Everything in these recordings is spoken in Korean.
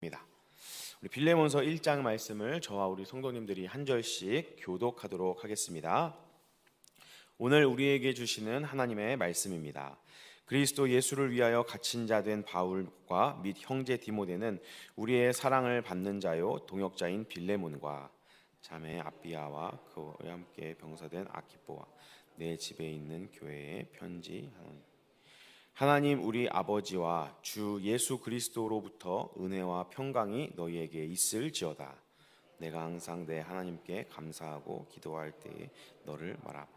입니다. 우리 빌레몬서 1장 말씀을 저와 우리 성도님들이 한 절씩 교독하도록 하겠습니다. 오늘 우리에게 주시는 하나님의 말씀입니다. 그리스도 예수를 위하여 갇힌 자 된 바울과 및 형제 디모데는 우리의 사랑을 받는 자요 동역자인 빌레몬과 자매 아비아와 그와 함께 병사된 아키포와 내 집에 있는 교회에 편지하노니 하나님 우리 아버지와 주 예수 그리스도로부터 은혜와 평강이 너희에게 있을지어다. 내가 항상 내 하나님께 감사하고 기도할 때에 너를 말하라.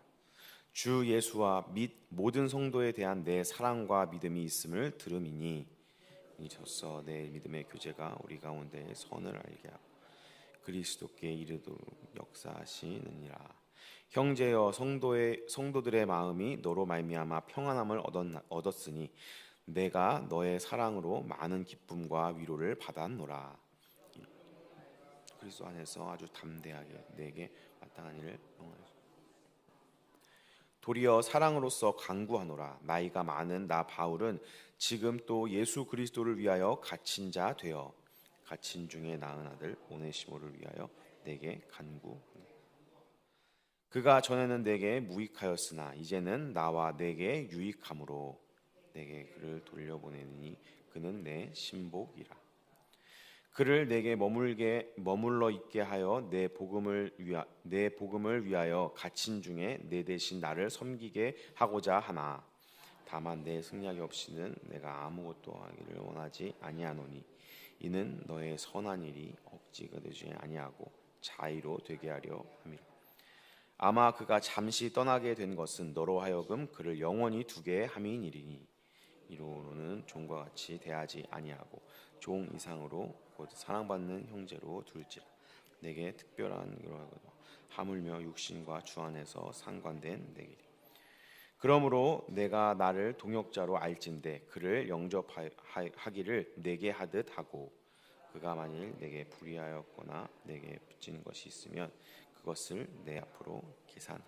주 예수와 및 모든 성도에 대한 내 사랑과 믿음이 있음을 들음이니 이로써 내 믿음의 교제가 우리 가운데 선을 알게 하고 그리스도께 이르도록 역사하시느니라. 형제여 성도들의 마음이 너로 말미암아 평안함을 얻었으니 내가 너의 사랑으로 많은 기쁨과 위로를 받았노라. 그리스도 안에서 아주 담대하게 내게 마땅한 일을 행하소서. 도리어 사랑으로서 간구하노라. 나이가 많은 나 바울은 지금 또 예수 그리스도를 위하여 갇힌 자 되어 갇힌 중에 낳은 아들 오네시모를 위하여 내게 간구하노라. 그가 전에는 내게 무익하였으나 이제는 나와 내게 유익함으로 내게 그를 돌려보내니 그는 내 신복이라. 그를 내게 머물러 있게 하여 내 복음을 위하여 갇힌 중에 내 대신 나를 섬기게 하고자 하나 다만 내 승낙이 없이는 내가 아무것도 하기를 원하지 아니하노니 이는 너의 선한 일이 억지가 되지 아니하고 자의로 되게 하려 함이라. 아마 그가 잠시 떠나게 된 것은 너로 하여금 그를 영원히 두게 함이니리니 이로는 종과 같이 대하지 아니하고 종 이상으로 곧 사랑받는 형제로 둘지라. 내게 특별한 그러하거든 하물며 육신과 주 안에서 상관된 내게. 그러므로 내가 나를 동역자로 알진대 그를 영접하기를 내게 하듯 하고 그가 만일 내게 불의하였거나 내게 빚진 것이 있으면 그것을 내 앞으로 계산하라.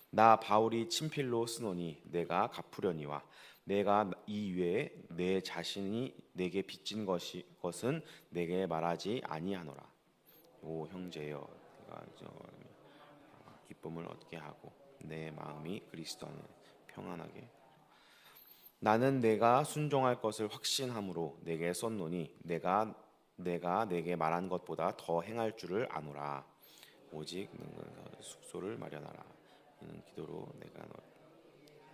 나 바울이 친필로 쓰노니 내가 갚으려니와 내가 이 외에 내 자신이 내게 빚진 것은 내게 말하지 아니하노라. 오 형제여, 내가 기쁨을 얻게 하고 내 마음이 그리스도 안에 평안하게. 나는 내가 순종할 것을 확신함으로 내게 썼노니 내가 내게 말한 것보다 더 행할 줄을 아노라. 오직 숙소를 마련하라. 이는 기도로 내가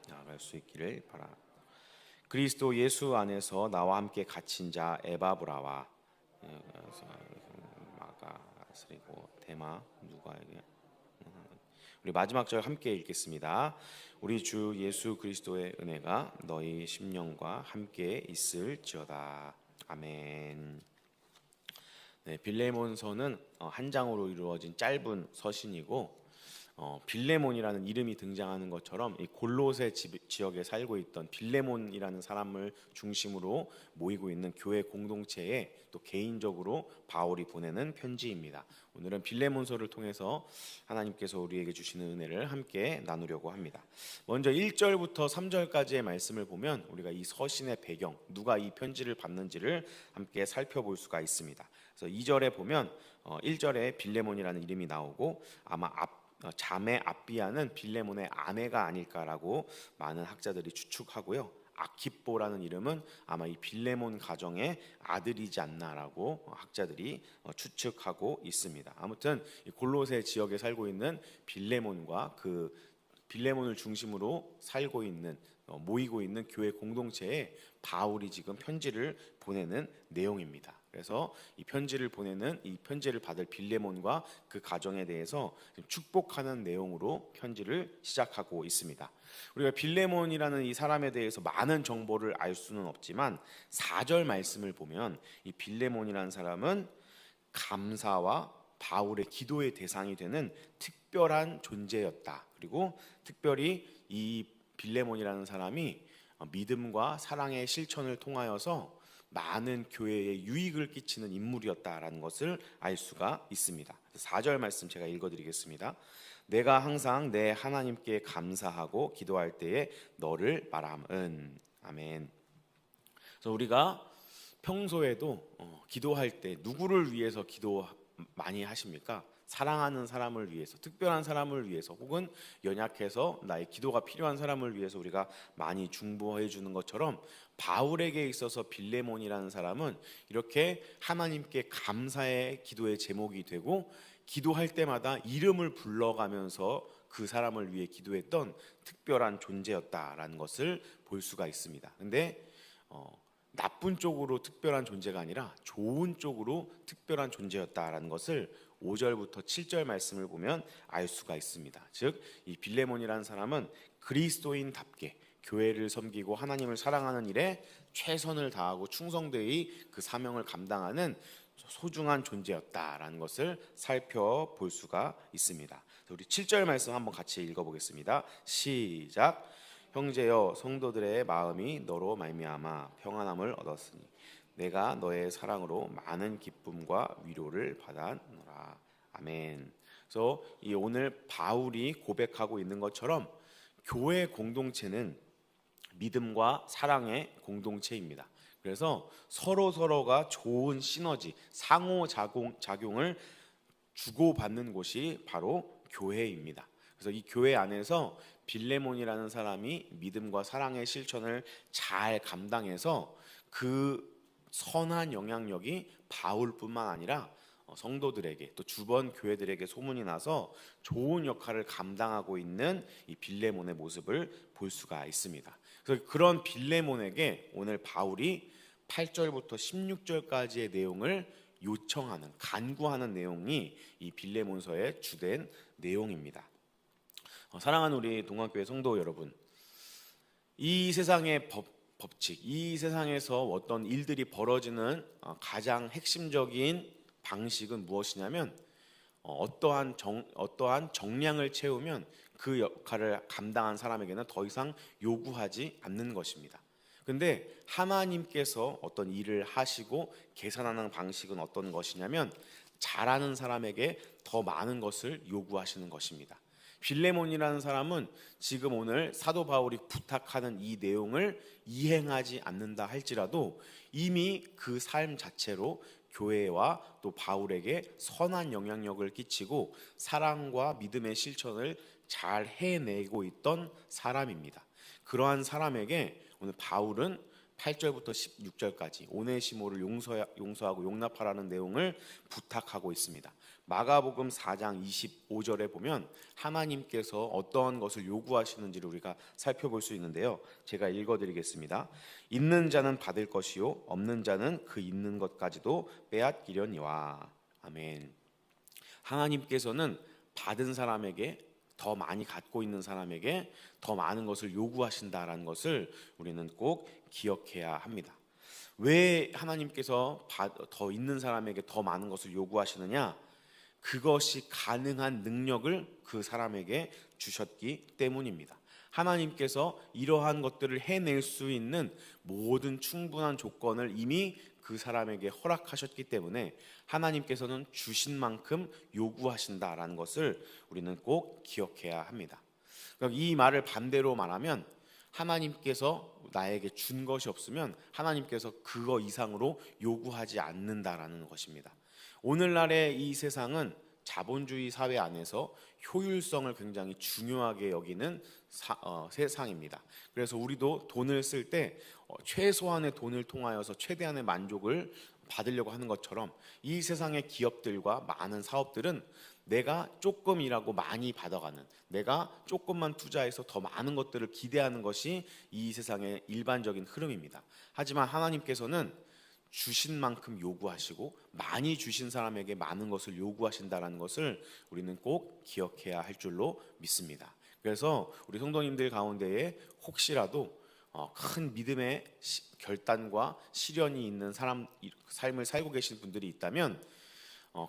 나아갈 수 있기를 바라. 그리스도 예수 안에서 나와 함께 갇힌 자 에바브라와 마가스리고 데마 누가에게 우리 마지막 절 함께 읽겠습니다. 우리 주 예수 그리스도의 은혜가 너희 심령과 함께 있을지어다. 아멘. 네, 빌레몬서는 한 장으로 이루어진 짧은 서신이고 빌레몬이라는 이름이 등장하는 것처럼 이 골로새 지역에 살고 있던 빌레몬이라는 사람을 중심으로 모이고 있는 교회 공동체에 또 개인적으로 바울이 보내는 편지입니다. 오늘은 빌레몬서를 통해서 하나님께서 우리에게 주시는 은혜를 함께 나누려고 합니다. 먼저 1절부터 3절까지의 말씀을 보면 우리가 이 서신의 배경, 누가 이 편지를 받는지를 함께 살펴볼 수가 있습니다. 그래서 2절에 보면 1절에 빌레몬이라는 이름이 나오고 아마 자매 아비아는 빌레몬의 아내가 아닐까라고 많은 학자들이 추측하고요. 아키뽀라는 이름은 아마 이 빌레몬 가정의 아들이지 않나라고 학자들이 추측하고 있습니다. 아무튼 이 골로새 지역에 살고 있는 빌레몬과 그 빌레몬을 중심으로 살고 있는 모이고 있는 교회 공동체에 바울이 지금 편지를 보내는 내용입니다. 그래서 이 편지를 받을 빌레몬과 그 가정에 대해서 축복하는 내용으로 편지를 시작하고 있습니다. 우리가 빌레몬이라는 이 사람에 대해서 많은 정보를 알 수는 없지만 4절 말씀을 보면 이 빌레몬이라는 사람은 감사와 바울의 기도의 대상이 되는 특별한 존재였다. 그리고 특별히 이 빌레몬이라는 사람이 믿음과 사랑의 실천을 통하여서 많은 교회에 유익을 끼치는 인물이었다라는 것을 알 수가 있습니다. 4절 말씀 제가 읽어드리겠습니다. 내가 항상 내 하나님께 감사하고 기도할 때에 너를 말함은. 아멘. 그래서 우리가 평소에도 기도할 때 누구를 위해서 기도 많이 하십니까? 사랑하는 사람을 위해서, 특별한 사람을 위해서, 혹은 연약해서 나의 기도가 필요한 사람을 위해서 우리가 많이 중보해 주는 것처럼, 바울에게 있어서 빌레몬이라는 사람은 이렇게 하나님께 감사의 기도의 제목이 되고, 기도할 때마다 이름을 불러가면서 그 사람을 위해 기도했던 특별한 존재였다라는 것을 볼 수가 있습니다. 근데 나쁜 쪽으로 특별한 존재가 아니라 좋은 쪽으로 특별한 존재였다라는 것을 5절부터 7절 말씀을 보면 알 수가 있습니다. 즉, 이 빌레몬이라는 사람은 그리스도인답게 교회를 섬기고 하나님을 사랑하는 일에 최선을 다하고 충성되이 그 사명을 감당하는 소중한 존재였다라는 것을 살펴볼 수가 있습니다. 우리 7절 말씀 한번 같이 읽어보겠습니다. 시작. 형제여, 성도들의 마음이 너로 말미암아 평안함을 얻었으니 내가 너의 사랑으로 많은 기쁨과 위로를 받았노라. 아멘. 그래서 이 오늘 바울이 고백하고 있는 것처럼 교회 공동체는 믿음과 사랑의 공동체입니다. 그래서 서로가 좋은 시너지, 상호작용을 주고받는 곳이 바로 교회입니다. 그래서 이 교회 안에서 빌레몬이라는 사람이 믿음과 사랑의 실천을 잘 감당해서 그 선한 영향력이 바울뿐만 아니라 성도들에게, 또 주변 교회들에게 소문이 나서 좋은 역할을 감당하고 있는 이 빌레몬의 모습을 볼 수가 있습니다. 그래서 그런 빌레몬에게 오늘 바울이 8절부터 16절까지의 내용을 요청하는, 간구하는 내용이 이 빌레몬서의 주된 내용입니다. 사랑하는 우리 동학교회 성도 여러분, 이 세상의 법칙, 이 세상에서 어떤 일들이 벌어지는 가장 핵심적인 방식은 무엇이냐면, 어떠한 정량을 채우면 그 역할을 감당한 사람에게는 더 이상 요구하지 않는 것입니다. 근데 하나님께서 어떤 일을 하시고 계산하는 방식은 어떤 것이냐면, 잘하는 사람에게 더 많은 것을 요구하시는 것입니다. 빌레몬이라는 사람은 지금 오늘 사도 바울이 부탁하는 이 내용을 이행하지 않는다 할지라도 이미 그 삶 자체로 교회와 또 바울에게 선한 영향력을 끼치고 사랑과 믿음의 실천을 잘 해내고 있던 사람입니다. 그러한 사람에게 오늘 바울은 8절부터 16절까지 오네시모를 용서하고 용납하라는 내용을 부탁하고 있습니다. 마가복음 4장 25절에 보면 하나님께서 어떠한 것을 요구하시는지를 우리가 살펴볼 수 있는데요. 제가 읽어드리겠습니다. 있는 자는 받을 것이요 없는 자는 그 있는 것까지도 빼앗기려니와. 아멘. 하나님께서는 받은 사람에게, 더 많이 갖고 있는 사람에게 더 많은 것을 요구하신다라는 것을 우리는 꼭 기억해야 합니다. 왜 하나님께서 더 있는 사람에게 더 많은 것을 요구하시느냐? 그것이 가능한 능력을 그 사람에게 주셨기 때문입니다. 하나님께서 이러한 것들을 해낼 수 있는 모든 충분한 조건을 이미 그 사람에게 허락하셨기 때문에 하나님께서는 주신 만큼 요구하신다라는 것을 우리는 꼭 기억해야 합니다. 그러니까 이 말을 반대로 말하면, 하나님께서 나에게 준 것이 없으면 하나님께서 그거 이상으로 요구하지 않는다라는 것입니다. 오늘날의 이 세상은 자본주의 사회 안에서 효율성을 굉장히 중요하게 여기는 세상입니다. 그래서 우리도 돈을 쓸 때 최소한의 돈을 통하여서 최대한의 만족을 받으려고 하는 것처럼, 이 세상의 기업들과 많은 사업들은 내가 조금 일하고 많이 받아가는, 내가 조금만 투자해서 더 많은 것들을 기대하는 것이 이 세상의 일반적인 흐름입니다. 하지만 하나님께서는 주신 만큼 요구하시고 많이 주신 사람에게 많은 것을 요구하신다는 것을 우리는 꼭 기억해야 할 줄로 믿습니다. 그래서 우리 성도님들 가운데에 혹시라도 큰 믿음의 결단과 시련이 있는 삶을 살고 계신 분들이 있다면,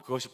그것이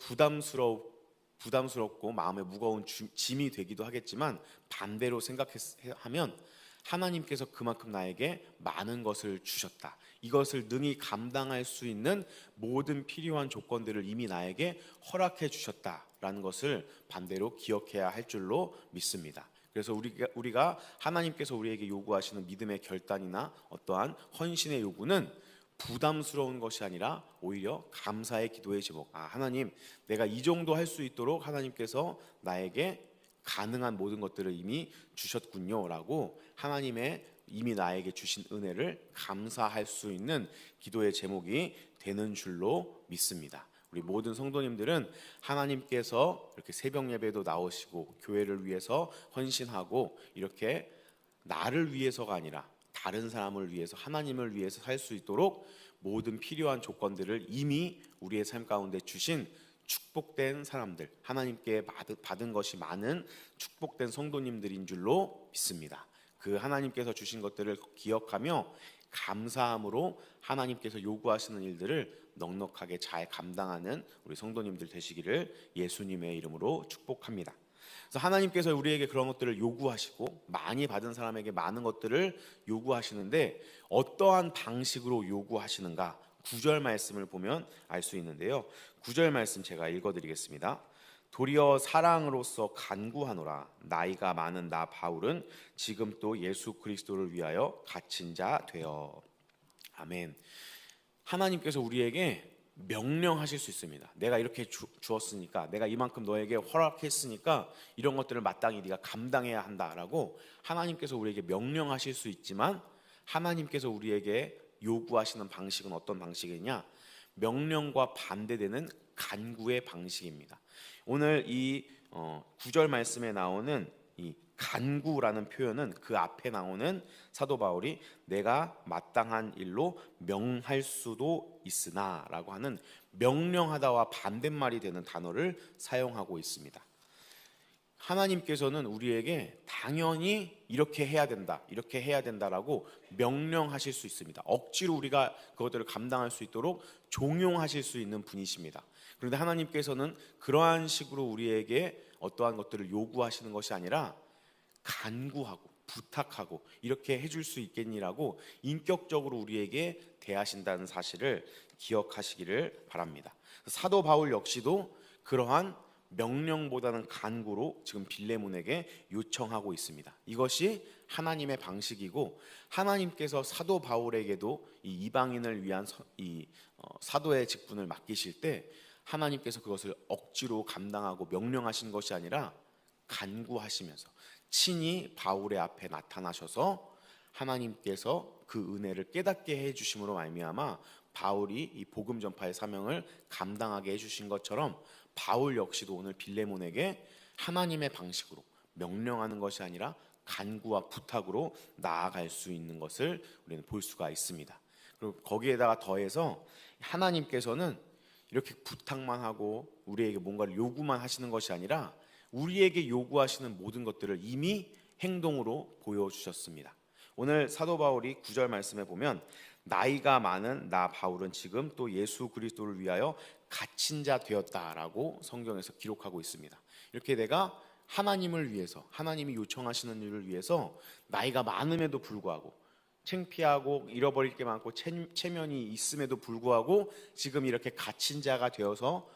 부담스럽고 마음에 무거운 짐이 되기도 하겠지만, 반대로 생각하면 하나님께서 그만큼 나에게 많은 것을 주셨다, 이것을 능히 감당할 수 있는 모든 필요한 조건들을 이미 나에게 허락해 주셨다라는 것을 반대로 기억해야 할 줄로 믿습니다. 그래서 우리가 하나님께서 우리에게 요구하시는 믿음의 결단이나 어떠한 헌신의 요구는 부담스러운 것이 아니라 오히려 감사의 기도의 제목. 하나님, 내가 이 정도 할 수 있도록 하나님께서 나에게 가능한 모든 것들을 이미 주셨군요 라고 하나님의 이미 나에게 주신 은혜를 감사할 수 있는 기도의 제목이 되는 줄로 믿습니다. 우리 모든 성도님들은 하나님께서 이렇게 새벽 예배도 나오시고 교회를 위해서 헌신하고 이렇게 나를 위해서가 아니라 다른 사람을 위해서, 하나님을 위해서 살 수 있도록 모든 필요한 조건들을 이미 우리의 삶 가운데 주신 축복된 사람들, 하나님께 받은 것이 많은 축복된 성도님들인 줄로 믿습니다. 그 하나님께서 주신 것들을 기억하며 감사함으로 하나님께서 요구하시는 일들을 넉넉하게 잘 감당하는 우리 성도님들 되시기를 예수님의 이름으로 축복합니다. 그래서 하나님께서 우리에게 그런 것들을 요구하시고 많이 받은 사람에게 많은 것들을 요구하시는데 어떠한 방식으로 요구하시는가 9절 말씀을 보면 알 수 있는데요. 9절 말씀 제가 읽어드리겠습니다. 도리어 사랑으로서 간구하노라. 나이가 많은 나 바울은 지금 또 예수 그리스도를 위하여 갇힌 자 되어. 아멘. 하나님께서 우리에게 명령하실 수 있습니다. 내가 이렇게 주었으니까, 내가 이만큼 너에게 허락했으니까 이런 것들을 마땅히 네가 감당해야 한다라고 하나님께서 우리에게 명령하실 수 있지만, 하나님께서 우리에게 요구하시는 방식은 어떤 방식이냐? 명령과 반대되는 간구의 방식입니다. 오늘 이 9절 말씀에 나오는 이 간구라는 표현은 그 앞에 나오는 사도 바울이 내가 마땅한 일로 명할 수도 있으나 라고 하는 명령하다와 반대말이 되는 단어를 사용하고 있습니다. 하나님께서는 우리에게 당연히 이렇게 해야 된다, 이렇게 해야 된다라고 명령하실 수 있습니다. 억지로 우리가 그것들을 감당할 수 있도록 종용하실 수 있는 분이십니다. 그런데 하나님께서는 그러한 식으로 우리에게 어떠한 것들을 요구하시는 것이 아니라 간구하고 부탁하고 이렇게 해줄 수 있겠니라고 인격적으로 우리에게 대하신다는 사실을 기억하시기를 바랍니다. 사도 바울 역시도 그러한 명령보다는 간구로 지금 빌레몬에게 요청하고 있습니다. 이것이 하나님의 방식이고, 하나님께서 사도 바울에게도 이 이방인을 위한 사도의 직분을 맡기실 때 하나님께서 그것을 억지로 감당하고 명령하신 것이 아니라 간구하시면서 친히 바울의 앞에 나타나셔서 하나님께서 그 은혜를 깨닫게 해주심으로 말미암아 바울이 이 복음 전파의 사명을 감당하게 해주신 것처럼 바울 역시도 오늘 빌레몬에게 하나님의 방식으로 명령하는 것이 아니라 간구와 부탁으로 나아갈 수 있는 것을 우리는 볼 수가 있습니다. 그리고 거기에다가 더해서 하나님께서는 이렇게 부탁만 하고 우리에게 뭔가를 요구만 하시는 것이 아니라 우리에게 요구하시는 모든 것들을 이미 행동으로 보여주셨습니다. 오늘 사도 바울이 9절 말씀에 보면 나이가 많은 나 바울은 지금 또 예수 그리스도를 위하여 갇힌 자 되었다라고 성경에서 기록하고 있습니다. 이렇게 내가 하나님을 위해서, 하나님이 요청하시는 일을 위해서 나이가 많음에도 불구하고 창피하고 잃어버릴 게 많고 체면이 있음에도 불구하고 지금 이렇게 갇힌 자가 되어서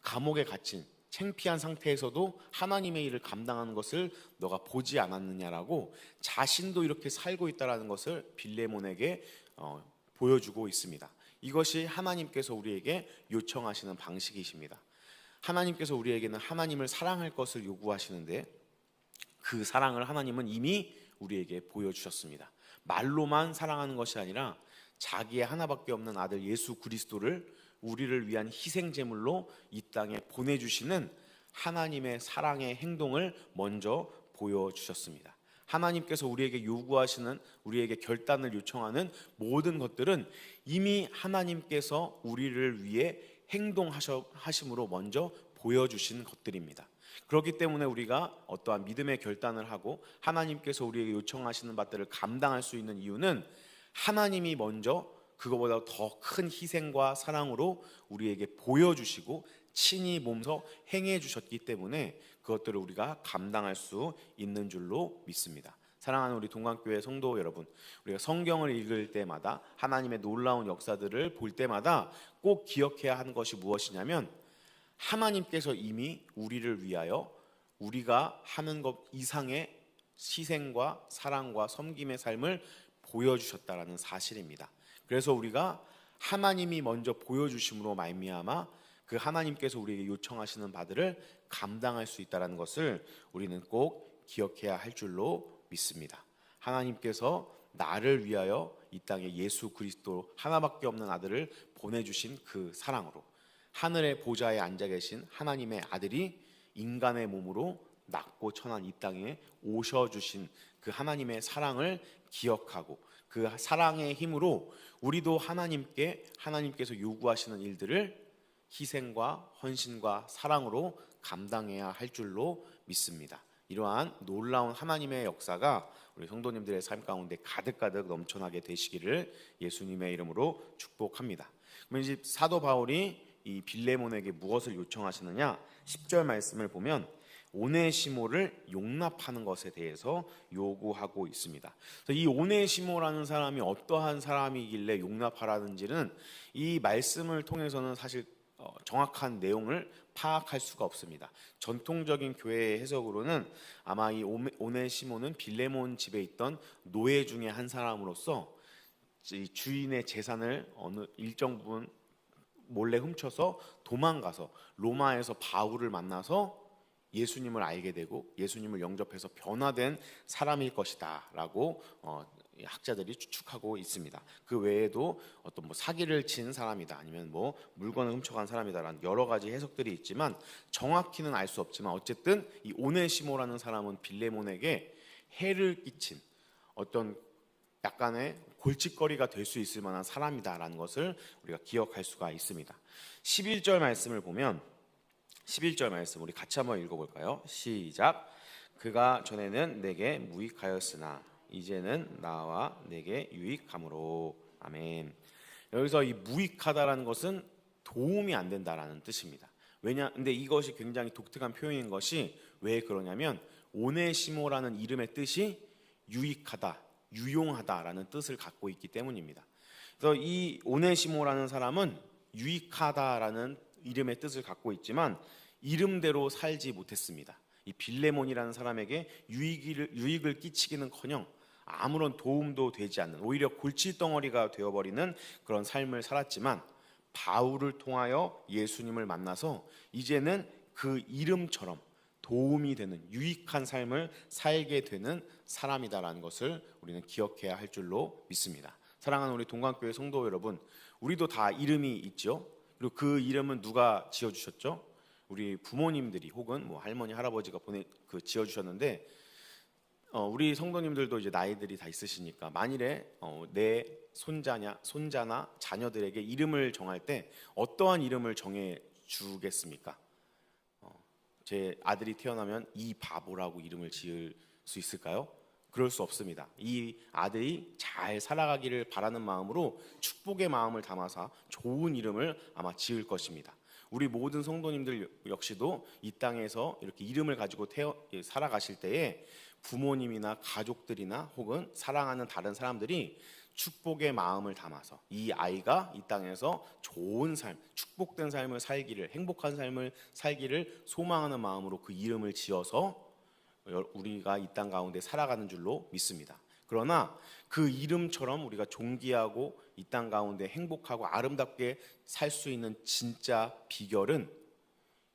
감옥에 갇힌 창피한 상태에서도 하나님의 일을 감당하는 것을 너가 보지 않았느냐라고 자신도 이렇게 살고 있다는 것을 빌레몬에게 보여주고 있습니다. 이것이 하나님께서 우리에게 요청하시는 방식이십니다. 하나님께서 우리에게는 하나님을 사랑할 것을 요구하시는데 그 사랑을 하나님은 이미 우리에게 보여주셨습니다. 말로만 사랑하는 것이 아니라 자기의 하나밖에 없는 아들 예수 그리스도를 우리를 위한 희생제물로 이 땅에 보내주시는 하나님의 사랑의 행동을 먼저 보여주셨습니다. 하나님께서 우리에게 요구하시는, 우리에게 결단을 요청하는 모든 것들은 이미 하나님께서 우리를 위해 행동하심으로 먼저 보여주신 것들입니다. 그렇기 때문에 우리가 어떠한 믿음의 결단을 하고 하나님께서 우리에게 요청하시는 바들을 감당할 수 있는 이유는 하나님이 먼저 그거보다 더 큰 희생과 사랑으로 우리에게 보여주시고 친히 몸소 행해 주셨기 때문에 그것들을 우리가 감당할 수 있는 줄로 믿습니다. 사랑하는 우리 동관교회 성도 여러분, 우리가 성경을 읽을 때마다 하나님의 놀라운 역사들을 볼 때마다 꼭 기억해야 하는 것이 무엇이냐면 하나님께서 이미 우리를 위하여 우리가 하는 것 이상의 희생과 사랑과 섬김의 삶을 보여주셨다라는 사실입니다. 그래서 우리가 하나님이 먼저 보여주심으로 말미암아 그 하나님께서 우리에게 요청하시는 바들을 감당할 수 있다는 것을 우리는 꼭 기억해야 할 줄로 믿습니다. 하나님께서 나를 위하여 이 땅에 예수 그리스도 하나밖에 없는 아들을 보내주신 그 사랑으로 하늘의 보좌에 앉아 계신 하나님의 아들이 인간의 몸으로 낮고 천한 이 땅에 오셔주신 그 하나님의 사랑을 기억하고 그 사랑의 힘으로 우리도 하나님께서 요구하시는 일들을 희생과 헌신과 사랑으로 감당해야 할 줄로 믿습니다. 이러한 놀라운 하나님의 역사가 우리 성도님들의 삶 가운데 가득가득 넘쳐나게 되시기를 예수님의 이름으로 축복합니다. 그러면 이제 사도 바울이 이 빌레몬에게 무엇을 요청하시느냐? 10절 말씀을 보면 오네시모를 용납하는 것에 대해서 요구하고 있습니다. 이 오네시모라는 사람이 어떠한 사람이길래 용납하라는지는 이 말씀을 통해서는 사실 정확한 내용을 파악할 수가 없습니다. 전통적인 교회의 해석으로는 아마 이 오네시모는 빌레몬 집에 있던 노예 중에 한 사람으로서 주인의 재산을 어느 일정 부분 몰래 훔쳐서 도망가서 로마에서 바울을 만나서 예수님을 알게 되고 예수님을 영접해서 변화된 사람일 것이다 라고 학자들이 추측하고 있습니다. 그 외에도 어떤 사기를 친 사람이다 아니면 물건을 훔쳐간 사람이다라는 여러 가지 해석들이 있지만 정확히는 알 수 없지만 어쨌든 이 오네시모라는 사람은 빌레몬에게 해를 끼친 어떤 약간의 골칫거리가 될 수 있을 만한 사람이다라는 것을 우리가 기억할 수가 있습니다. 11절 말씀을 보면 11절 말씀 우리 같이 한번 읽어볼까요? 시작. 그가 전에는 내게 무익하였으나 이제는 나와 내게 유익함으로. 아멘. 여기서 이 무익하다라는 것은 도움이 안 된다라는 뜻입니다. 근데 이것이 굉장히 독특한 표현인 것이 왜 그러냐면 오네시모라는 이름의 뜻이 유익하다, 유용하다라는 뜻을 갖고 있기 때문입니다. 그래서 이 오네시모라는 사람은 유익하다라는 이름의 뜻을 갖고 있지만 이름대로 살지 못했습니다. 이 빌레몬이라는 사람에게 유익을 끼치기는커녕 아무런 도움도 되지 않는 오히려 골칫덩어리가 되어버리는 그런 삶을 살았지만 바울을 통하여 예수님을 만나서 이제는 그 이름처럼 도움이 되는 유익한 삶을 살게 되는 사람이다라는 것을 우리는 기억해야 할 줄로 믿습니다. 사랑하는 우리 동관교회 성도 여러분, 우리도 다 이름이 있죠. 그리고 그 이름은 누가 지어주셨죠? 우리 부모님들이 혹은 할머니 할아버지가 지어주셨는데 우리 성도님들도 이제 나이들이 다 있으시니까 만일에 내 손자나 자녀들에게 이름을 정할 때 어떠한 이름을 정해 주겠습니까? 제 아들이 태어나면 이 바보라고 이름을 지을 수 있을까요? 그럴 수 없습니다. 이 아들이 잘 살아가기를 바라는 마음으로 축복의 마음을 담아서 좋은 이름을 아마 지을 것입니다. 우리 모든 성도님들 역시도 이 땅에서 이렇게 이름을 가지고 살아가실 때에 부모님이나 가족들이나 혹은 사랑하는 다른 사람들이 축복의 마음을 담아서 이 아이가 이 땅에서 좋은 삶, 축복된 삶을 살기를, 행복한 삶을 살기를 소망하는 마음으로 그 이름을 지어서 우리가 이 땅 가운데 살아가는 줄로 믿습니다. 그러나 그 이름처럼 우리가 존귀하고 이 땅 가운데 행복하고 아름답게 살 수 있는 진짜 비결은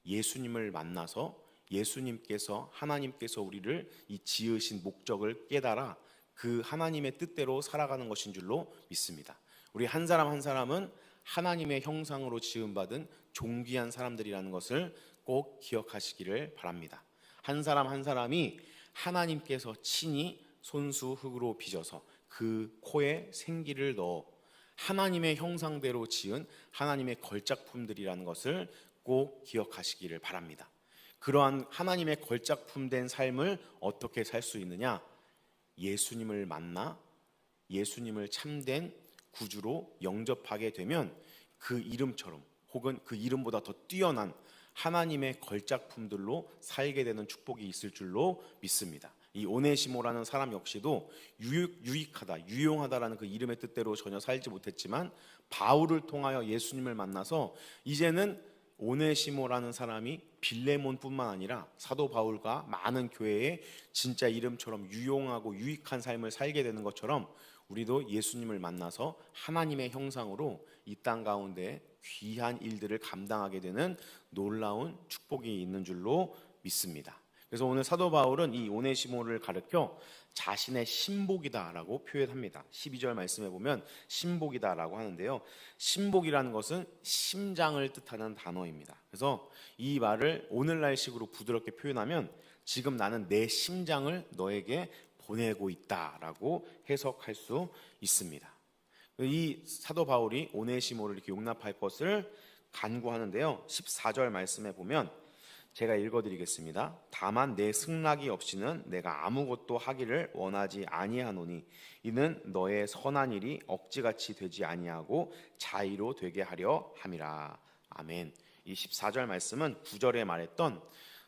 예수님을 만나서 예수님께서 하나님께서 우리를 이 지으신 목적을 깨달아 그 하나님의 뜻대로 살아가는 것인 줄로 믿습니다. 우리 한 사람 한 사람은 하나님의 형상으로 지음받은 존귀한 사람들이라는 것을 꼭 기억하시기를 바랍니다. 한 사람 한 사람이 하나님께서 친히 손수 흙으로 빚어서 그 코에 생기를 넣어 하나님의 형상대로 지은 하나님의 걸작품들이라는 것을 꼭 기억하시기를 바랍니다. 그러한 하나님의 걸작품된 삶을 어떻게 살 수 있느냐? 예수님을 만나 예수님을 참된 구주로 영접하게 되면 그 이름처럼 혹은 그 이름보다 더 뛰어난 하나님의 걸작품들로 살게 되는 축복이 있을 줄로 믿습니다. 이 오네시모라는 사람 역시도 유익하다, 유용하다라는 그 이름의 뜻대로 전혀 살지 못했지만 바울을 통하여 예수님을 만나서 이제는 오네시모라는 사람이 빌레몬뿐만 아니라 사도 바울과 많은 교회에 진짜 이름처럼 유용하고 유익한 삶을 살게 되는 것처럼 우리도 예수님을 만나서 하나님의 형상으로 이 땅 가운데 귀한 일들을 감당하게 되는 놀라운 축복이 있는 줄로 믿습니다. 그래서 오늘 사도 바울은 이 오네시모를 가르쳐 자신의 신복이다라고 표현합니다. 12절 말씀에 보면 신복이다라고 하는데요, 신복이라는 것은 심장을 뜻하는 단어입니다. 그래서 이 말을 오늘날식으로 부드럽게 표현하면 지금 나는 내 심장을 너에게 보내고 있다라고 해석할 수 있습니다. 이 사도 바울이 오네시모를 이렇게 용납할 것을 간구하는데요, 14절 말씀에 보면 제가 읽어드리겠습니다. 다만 내 승낙이 없이는 내가 아무것도 하기를 원하지 아니하노니 이는 너의 선한 일이 억지같이 되지 아니하고 자의로 되게 하려 함이라. 아멘. 이 14절 말씀은 9절에 말했던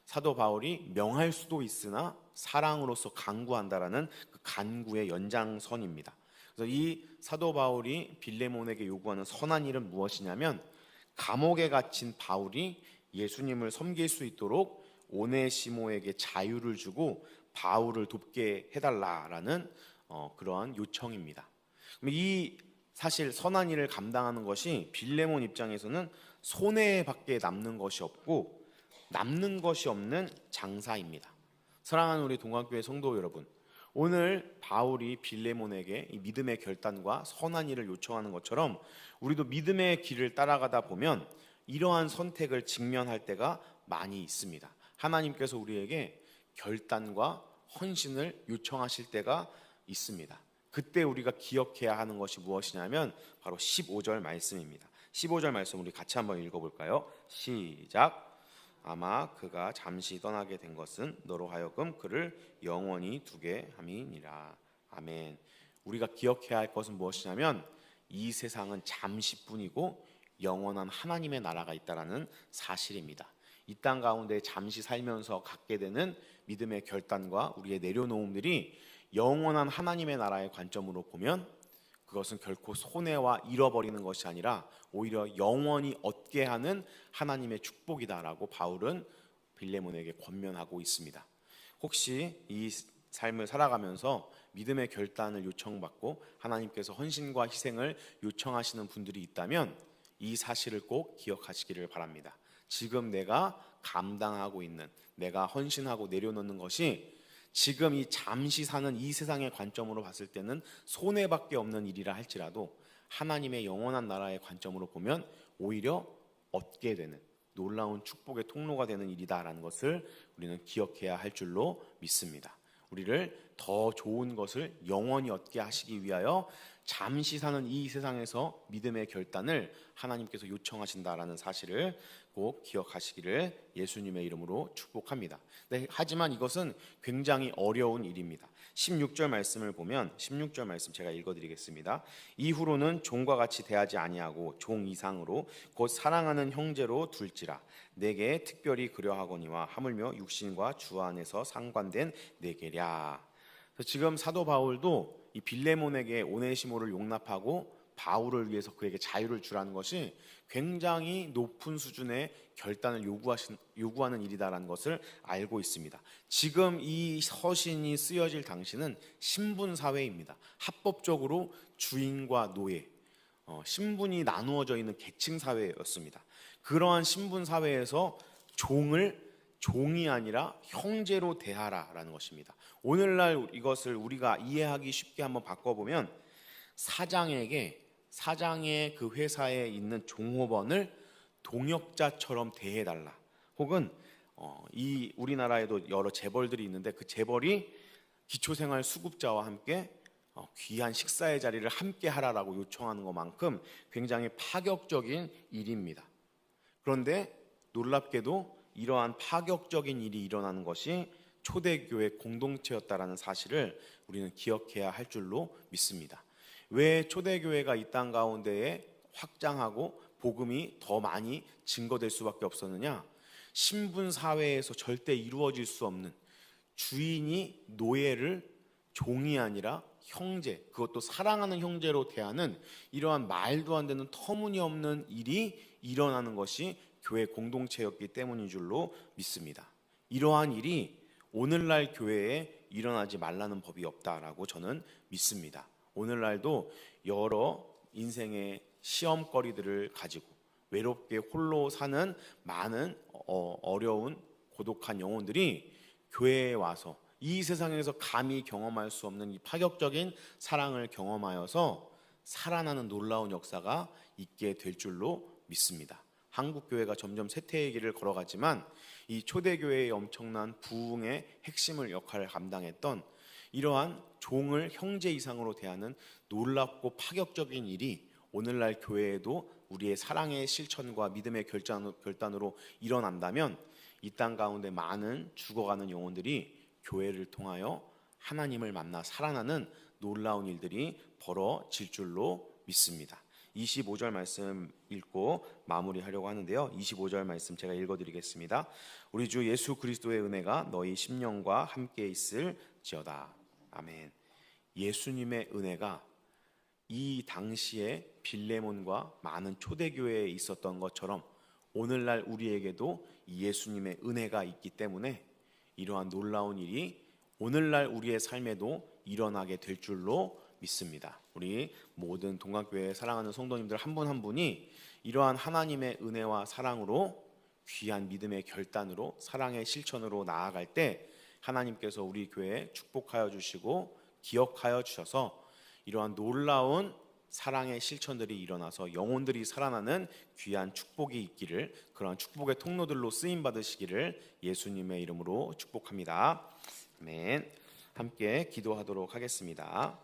사도 바울이 명할 수도 있으나 사랑으로서 간구한다라는 그 간구의 연장선입니다. 그래서 이 사도 바울이 빌레몬에게 요구하는 선한 일은 무엇이냐면, 감옥에 갇힌 바울이 예수님을 섬길 수 있도록 오네시모에게 자유를 주고 바울을 돕게 해달라라는 그러한 요청입니다. 이 사실 선한 일을 감당하는 것이 빌레몬 입장에서는 손해밖에 남는 것이 없고 남는 것이 없는 장사입니다. 사랑하는 우리 동학교회 성도 여러분, 오늘 바울이 빌레몬에게 이 믿음의 결단과 선한 일을 요청하는 것처럼 우리도 믿음의 길을 따라가다 보면 이러한 선택을 직면할 때가 많이 있습니다. 하나님께서 우리에게 결단과 헌신을 요청하실 때가 있습니다. 그때 우리가 기억해야 하는 것이 무엇이냐면 바로 15절 말씀입니다. 15절 말씀 우리 같이 한번 읽어볼까요? 시작. 아마 그가 잠시 떠나게 된 것은 너로 하여금 그를 영원히 두게 함이니라. 아멘. 우리가 기억해야 할 것은 무엇이냐면 이 세상은 잠시뿐이고 영원한 하나님의 나라가 있다라는 사실입니다. 이 땅 가운데 잠시 살면서 갖게 되는 믿음의 결단과 우리의 내려놓음들이 영원한 하나님의 나라의 관점으로 보면 그것은 결코 손해와 잃어버리는 것이 아니라 오히려 영원히 얻게 하는 하나님의 축복이다라고 바울은 빌레몬에게 권면하고 있습니다. 혹시 이 삶을 살아가면서 믿음의 결단을 요청받고 하나님께서 헌신과 희생을 요청하시는 분들이 있다면 이 사실을 꼭 기억하시기를 바랍니다. 지금 내가 감당하고 있는, 내가 헌신하고 내려놓는 것이 지금 이 잠시 사는 이 세상의 관점으로 봤을 때는 손해밖에 없는 일이라 할지라도 하나님의 영원한 나라의 관점으로 보면 오히려 얻게 되는 놀라운 축복의 통로가 되는 일이다라는 것을 우리는 기억해야 할 줄로 믿습니다. 우리를 더 좋은 것을 영원히 얻게 하시기 위하여 잠시 사는 이 세상에서 믿음의 결단을 하나님께서 요청하신다라는 사실을 꼭 기억하시기를 예수님의 이름으로 축복합니다. 네, 하지만 이것은 굉장히 어려운 일입니다. 16절 말씀을 보면 16절 말씀 제가 읽어드리겠습니다. 이후로는 종과 같이 대하지 아니하고 종 이상으로 곧 사랑하는 형제로 둘지라. 내게 특별히 그려하거니와 하물며 육신과 주 안에서 상관된 내게랴. 지금 사도 바울도 이 빌레몬에게 오네시모를 용납하고 바울을 위해서 그에게 자유를 주라는 것이 굉장히 높은 수준의 결단을 요구하는 일이다라는 것을 알고 있습니다. 지금 이 서신이 쓰여질 당시는 신분 사회입니다. 합법적으로 주인과 노예, 신분이 나누어져 있는 계층 사회였습니다. 그러한 신분 사회에서 종이 아니라 형제로 대하라라는 것입니다. 오늘날 이것을 우리가 이해하기 쉽게 한번 바꿔보면 사장의 그 회사에 있는 종업원을 동역자처럼 대해달라. 혹은 이 우리나라에도 여러 재벌들이 있는데 그 재벌이 기초생활 수급자와 함께 귀한 식사의 자리를 함께 하라라고 요청하는 것만큼 굉장히 파격적인 일입니다. 그런데 놀랍게도 이러한 파격적인 일이 일어나는 것이 초대교회 공동체였다라는 사실을 우리는 기억해야 할 줄로 믿습니다. 왜 초대교회가 이 땅 가운데에 확장하고 복음이 더 많이 증거될 수밖에 없었느냐? 신분 사회에서 절대 이루어질 수 없는 주인이 노예를 종이 아니라 형제, 그것도 사랑하는 형제로 대하는 이러한 말도 안 되는 터무니없는 일이 일어나는 것이 교회 공동체였기 때문인 줄로 믿습니다. 이러한 일이 오늘날 교회에 일어나지 말라는 법이 없다라고 저는 믿습니다. 오늘날도 여러 인생의 시험거리들을 가지고 외롭게 홀로 사는 많은 어려운 고독한 영혼들이 교회에 와서 이 세상에서 감히 경험할 수 없는 이 파격적인 사랑을 경험하여서 살아나는 놀라운 역사가 있게 될 줄로 믿습니다. 한국 교회가 점점 쇠퇴의 길을 걸어가지만 이 초대교회의 엄청난 부흥의 핵심을 역할을 감당했던 이러한 종을 형제 이상으로 대하는 놀랍고 파격적인 일이 오늘날 교회에도 우리의 사랑의 실천과 믿음의 결단으로 일어난다면 이 땅 가운데 많은 죽어가는 영혼들이 교회를 통하여 하나님을 만나 살아나는 놀라운 일들이 벌어질 줄로 믿습니다. 25절 말씀 읽고 마무리하려고 하는데요. 25절 말씀 제가 읽어드리겠습니다. 우리 주 예수 그리스도의 은혜가 너희 심령과 함께 있을지어다. 아멘. 예수님의 은혜가 이 당시에 빌레몬과 많은 초대교회에 있었던 것처럼 오늘날 우리에게도 예수님의 은혜가 있기 때문에 이러한 놀라운 일이 오늘날 우리의 삶에도 일어나게 될 줄로 믿습니다. 우리 모든 동학교회 사랑하는 성도님들 한 분 한 분이 이러한 하나님의 은혜와 사랑으로 귀한 믿음의 결단으로 사랑의 실천으로 나아갈 때 하나님께서 우리 교회에 축복하여 주시고 기억하여 주셔서 이러한 놀라운 사랑의 실천들이 일어나서 영혼들이 살아나는 귀한 축복이 있기를, 그러한 축복의 통로들로 쓰임 받으시기를 예수님의 이름으로 축복합니다. 아멘. 함께 기도하도록 하겠습니다.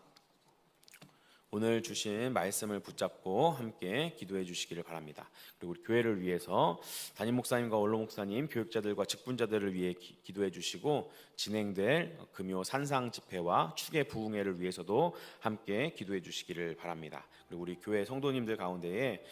오늘 주신 말씀을 붙잡고 함께 기도해 주시기를 바랍니다. 그리고 우리 교회를 위해서 담임 목사님과 원로 목사님, 교육자들과 직분자들을 위해 기도해 주시고 진행될 금요 산상 집회와 축의 부흥회를 위해서도 함께 기도해 주시기를 바랍니다. 그리고 우리 교회 성도님들 가운데에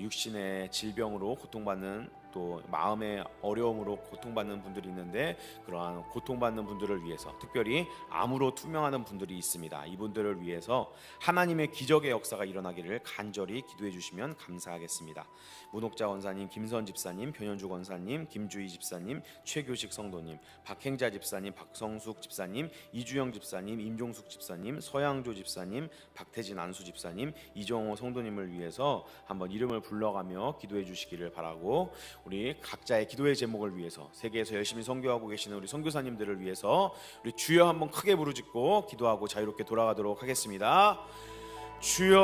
육신의 질병으로 고통받는, 또 마음의 어려움으로 고통받는 분들이 있는데 그러한 고통받는 분들을 위해서, 특별히 암으로 투명하는 분들이 있습니다. 이분들을 위해서 하나님의 기적의 역사가 일어나기를 간절히 기도해 주시면 감사하겠습니다. 문옥자 권사님, 김선 집사님, 변현주 권사님, 김주희 집사님, 최교식 성도님, 박행자 집사님, 박성숙 집사님, 이주영 집사님, 임종숙 집사님, 서양조 집사님, 박태진 안수 집사님, 이정호 성도님을 위해서 한번 이름을 불러가며 기도해 주시기를 바라고, 우리 각자의 기도의 제목을 위해서 세계에서 열심히 선교하고 계시는 우리 선교사님들을 위해서 우리 주여 한번 크게 부르짖고 기도하고 자유롭게 돌아가도록 하겠습니다. 주여